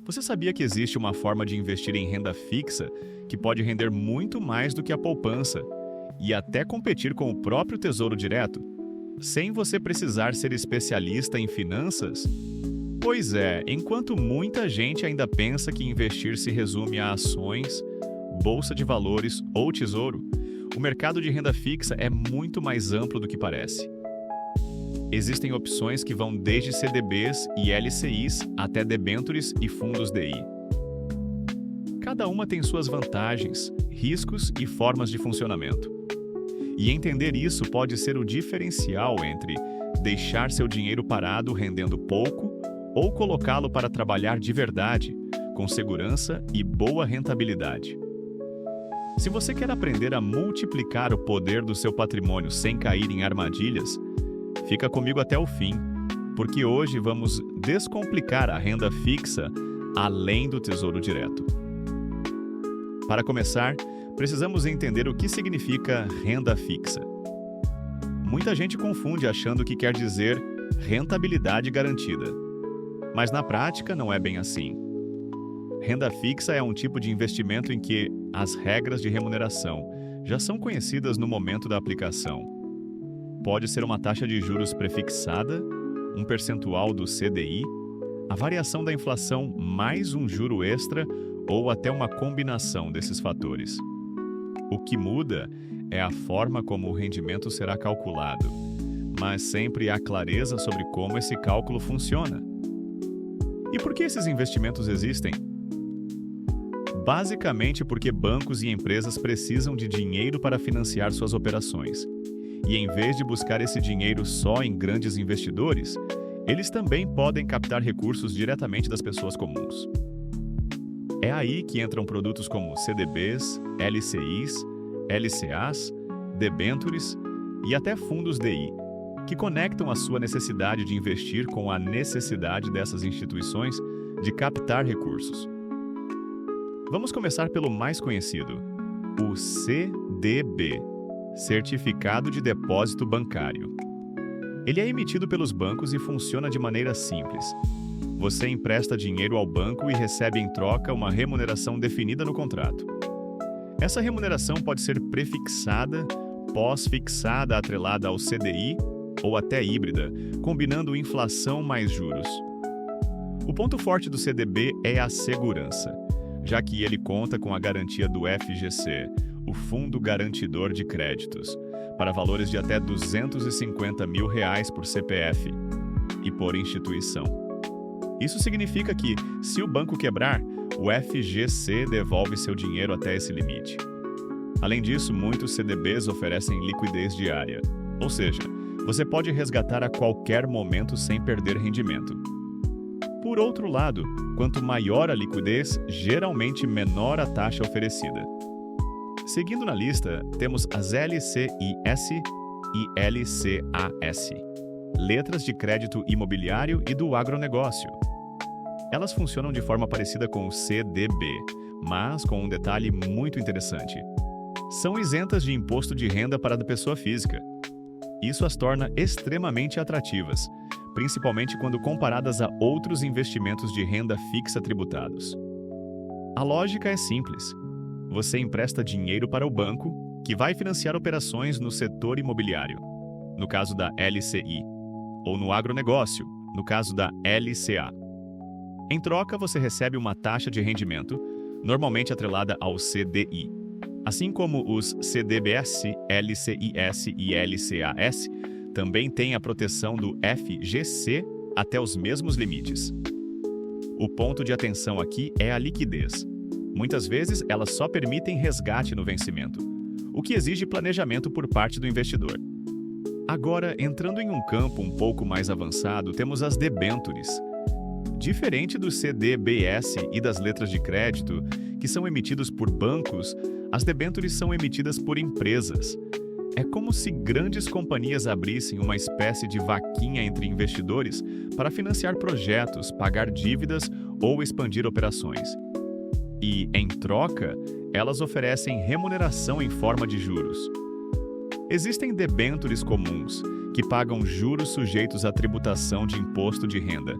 Você sabia que existe uma forma de investir em renda fixa que pode render muito mais do que a poupança e até competir com o próprio Tesouro Direto, sem você precisar ser especialista em finanças? Pois é, enquanto muita gente ainda pensa que investir se resume a ações, bolsa de valores ou tesouro, o mercado de renda fixa é muito mais amplo do que parece. Existem opções que vão desde CDBs e LCIs até debêntures e fundos DI. Cada uma tem suas vantagens, riscos e formas de funcionamento. E entender isso pode ser o diferencial entre deixar seu dinheiro parado rendendo pouco ou colocá-lo para trabalhar de verdade, com segurança e boa rentabilidade. Se você quer aprender a multiplicar o poder do seu patrimônio sem cair em armadilhas, fica comigo até o fim, porque hoje vamos descomplicar a renda fixa além do Tesouro Direto. Para começar, precisamos entender o que significa renda fixa. Muita gente confunde achando que quer dizer rentabilidade garantida, mas na prática não é bem assim. Renda fixa é um tipo de investimento em que as regras de remuneração já são conhecidas no momento da aplicação. Pode ser uma taxa de juros prefixada, um percentual do CDI, a variação da inflação mais um juro extra ou até uma combinação desses fatores. O que muda é a forma como o rendimento será calculado, mas sempre há clareza sobre como esse cálculo funciona. E por que esses investimentos existem? Basicamente porque bancos e empresas precisam de dinheiro para financiar suas operações. E em vez de buscar esse dinheiro só em grandes investidores, eles também podem captar recursos diretamente das pessoas comuns. É aí que entram produtos como CDBs, LCIs, LCAs, debêntures e até fundos DI, que conectam a sua necessidade de investir com a necessidade dessas instituições de captar recursos. Vamos começar pelo mais conhecido, o CDB, Certificado de Depósito Bancário. Ele é emitido pelos bancos e funciona de maneira simples. Você empresta dinheiro ao banco e recebe em troca uma remuneração definida no contrato. Essa remuneração pode ser prefixada, pós-fixada atrelada ao CDI ou até híbrida, combinando inflação mais juros. O ponto forte do CDB é a segurança, já que ele conta com a garantia do FGC, o Fundo Garantidor de Créditos, para valores de até R$250 mil por CPF e por instituição. Isso significa que, se o banco quebrar, o FGC devolve seu dinheiro até esse limite. Além disso, muitos CDBs oferecem liquidez diária, ou seja, você pode resgatar a qualquer momento sem perder rendimento. Por outro lado, quanto maior a liquidez, geralmente menor a taxa oferecida. Seguindo na lista, temos as LCIS e LCAS, letras de crédito imobiliário e do agronegócio. Elas funcionam de forma parecida com o CDB, mas com um detalhe muito interessante. São isentas de imposto de renda para a pessoa física. Isso as torna extremamente atrativas, principalmente quando comparadas a outros investimentos de renda fixa tributados. A lógica é simples. Você empresta dinheiro para o banco, que vai financiar operações no setor imobiliário, no caso da LCI, ou no agronegócio, no caso da LCA. Em troca, você recebe uma taxa de rendimento, normalmente atrelada ao CDI. Assim como os CDBs, LCIS e LCAS, também têm a proteção do FGC até os mesmos limites. O ponto de atenção aqui é a liquidez. Muitas vezes, elas só permitem resgate no vencimento, o que exige planejamento por parte do investidor. Agora, entrando em um campo um pouco mais avançado, temos as debêntures. Diferente dos CDBs e das letras de crédito, que são emitidos por bancos, as debêntures são emitidas por empresas. É como se grandes companhias abrissem uma espécie de vaquinha entre investidores para financiar projetos, pagar dívidas ou expandir operações. E, em troca, elas oferecem remuneração em forma de juros. Existem debêntures comuns, que pagam juros sujeitos à tributação de imposto de renda,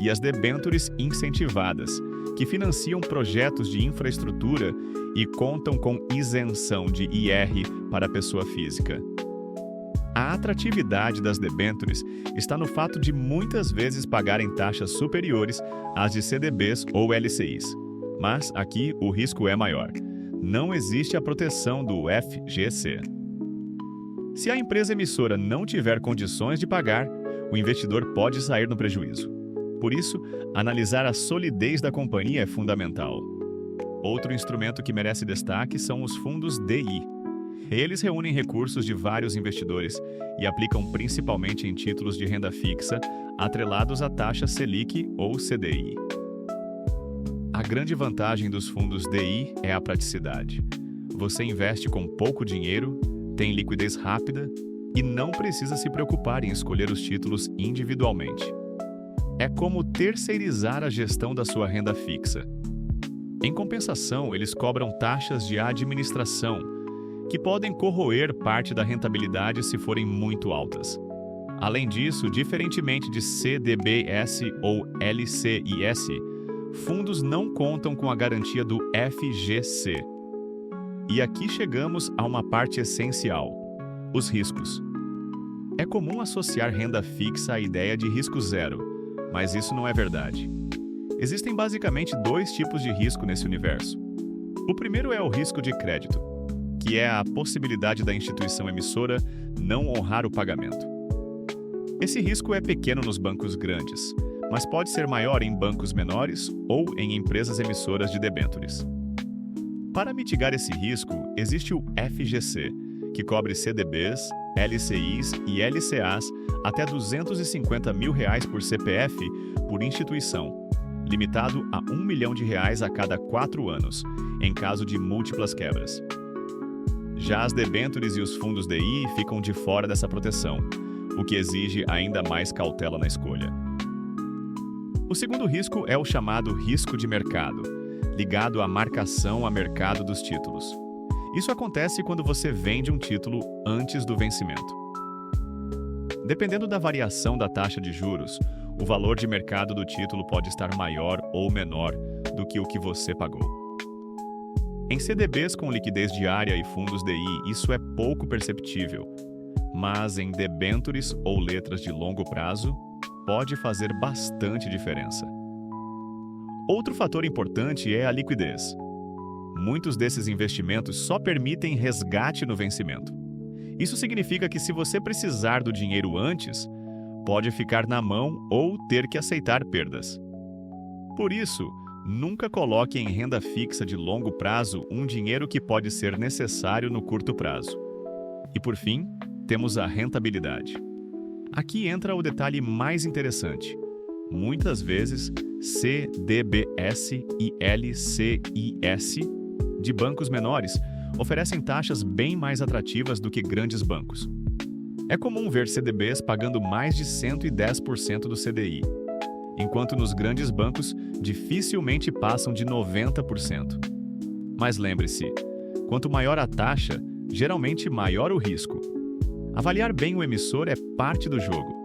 e as debêntures incentivadas, que financiam projetos de infraestrutura e contam com isenção de IR para a pessoa física. A atratividade das debêntures está no fato de muitas vezes pagarem taxas superiores às de CDBs ou LCIs. Mas aqui o risco é maior. Não existe a proteção do FGC. Se a empresa emissora não tiver condições de pagar, o investidor pode sair no prejuízo. Por isso, analisar a solidez da companhia é fundamental. Outro instrumento que merece destaque são os fundos DI. Eles reúnem recursos de vários investidores e aplicam principalmente em títulos de renda fixa atrelados à taxa Selic ou CDI. A grande vantagem dos fundos DI é a praticidade. Você investe com pouco dinheiro, tem liquidez rápida e não precisa se preocupar em escolher os títulos individualmente. É como terceirizar a gestão da sua renda fixa. Em compensação, eles cobram taxas de administração, que podem corroer parte da rentabilidade se forem muito altas. Além disso, diferentemente de CDBs ou LCIs, fundos não contam com a garantia do FGC. E aqui chegamos a uma parte essencial: os riscos. É comum associar renda fixa à ideia de risco zero, mas isso não é verdade. Existem basicamente dois tipos de risco nesse universo. O primeiro é o risco de crédito, que é a possibilidade da instituição emissora não honrar o pagamento. Esse risco é pequeno nos bancos grandes, mas pode ser maior em bancos menores ou em empresas emissoras de debêntures. Para mitigar esse risco, existe o FGC, que cobre CDBs, LCIs e LCAs até R$ 250 mil por CPF por instituição, limitado a R$ 1 milhão a cada 4 anos, em caso de múltiplas quebras. Já as debêntures e os fundos DI ficam de fora dessa proteção, o que exige ainda mais cautela na escolha. O segundo risco é o chamado risco de mercado, ligado à marcação a mercado dos títulos. Isso acontece quando você vende um título antes do vencimento. Dependendo da variação da taxa de juros, o valor de mercado do título pode estar maior ou menor do que o que você pagou. Em CDBs com liquidez diária e fundos DI, isso é pouco perceptível, mas em debêntures ou letras de longo prazo, pode fazer bastante diferença. Outro fator importante é a liquidez. Muitos desses investimentos só permitem resgate no vencimento. Isso significa que se você precisar do dinheiro antes, pode ficar na mão ou ter que aceitar perdas. Por isso, nunca coloque em renda fixa de longo prazo um dinheiro que pode ser necessário no curto prazo. E por fim, temos a rentabilidade. Aqui entra o detalhe mais interessante. Muitas vezes, CDBs e LCIs de bancos menores oferecem taxas bem mais atrativas do que grandes bancos. É comum ver CDBs pagando mais de 110% do CDI, enquanto nos grandes bancos dificilmente passam de 90%. Mas lembre-se, quanto maior a taxa, geralmente maior o risco. Avaliar bem o emissor é parte do jogo.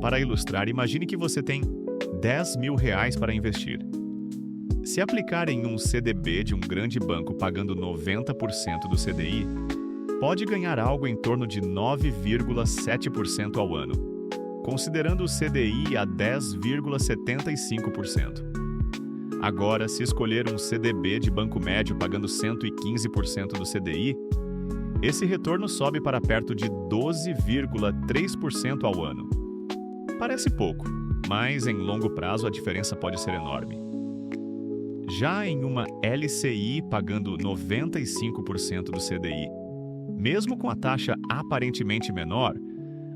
Para ilustrar, imagine que você tem R$10 mil para investir. Se aplicar em um CDB de um grande banco pagando 90% do CDI, pode ganhar algo em torno de 9,7% ao ano, considerando o CDI a 10,75%. Agora, se escolher um CDB de banco médio pagando 115% do CDI, esse retorno sobe para perto de 12,3% ao ano. Parece pouco, mas em longo prazo a diferença pode ser enorme. Já em uma LCI pagando 95% do CDI, mesmo com a taxa aparentemente menor,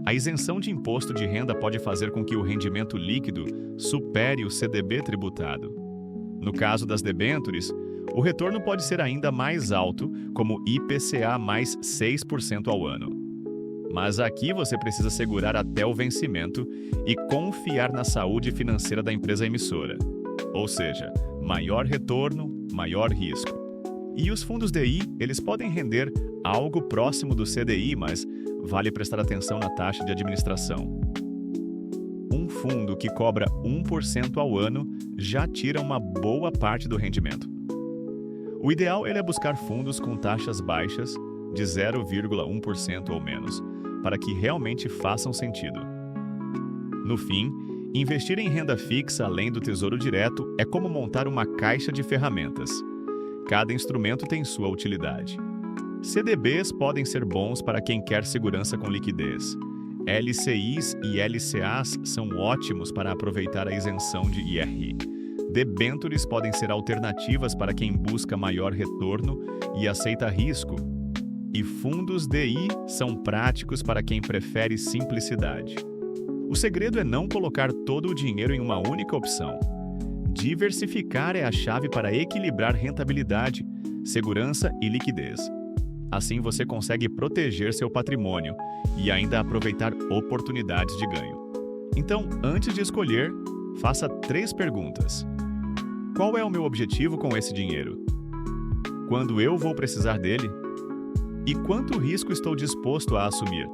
a isenção de imposto de renda pode fazer com que o rendimento líquido supere o CDB tributado. No caso das debêntures, o retorno pode ser ainda mais alto, como IPCA mais 6% ao ano. Mas aqui você precisa segurar até o vencimento e confiar na saúde financeira da empresa emissora. Ou seja, maior retorno, maior risco. E os fundos DI, eles podem render algo próximo do CDI, mas vale prestar atenção na taxa de administração. Um fundo que cobra 1% ao ano já tira uma boa parte do rendimento. O ideal é buscar fundos com taxas baixas, de 0,1% ou menos, para que realmente façam sentido. No fim, investir em renda fixa além do Tesouro Direto é como montar uma caixa de ferramentas. Cada instrumento tem sua utilidade. CDBs podem ser bons para quem quer segurança com liquidez. LCIs e LCAs são ótimos para aproveitar a isenção de IR. Debêntures podem ser alternativas para quem busca maior retorno e aceita risco. E fundos DI são práticos para quem prefere simplicidade. O segredo é não colocar todo o dinheiro em uma única opção. Diversificar é a chave para equilibrar rentabilidade, segurança e liquidez. Assim você consegue proteger seu patrimônio e ainda aproveitar oportunidades de ganho. Então, antes de escolher, faça 3 perguntas. Qual é o meu objetivo com esse dinheiro? Quando eu vou precisar dele? E quanto risco estou disposto a assumir?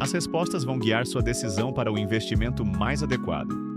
As respostas vão guiar sua decisão para o investimento mais adequado.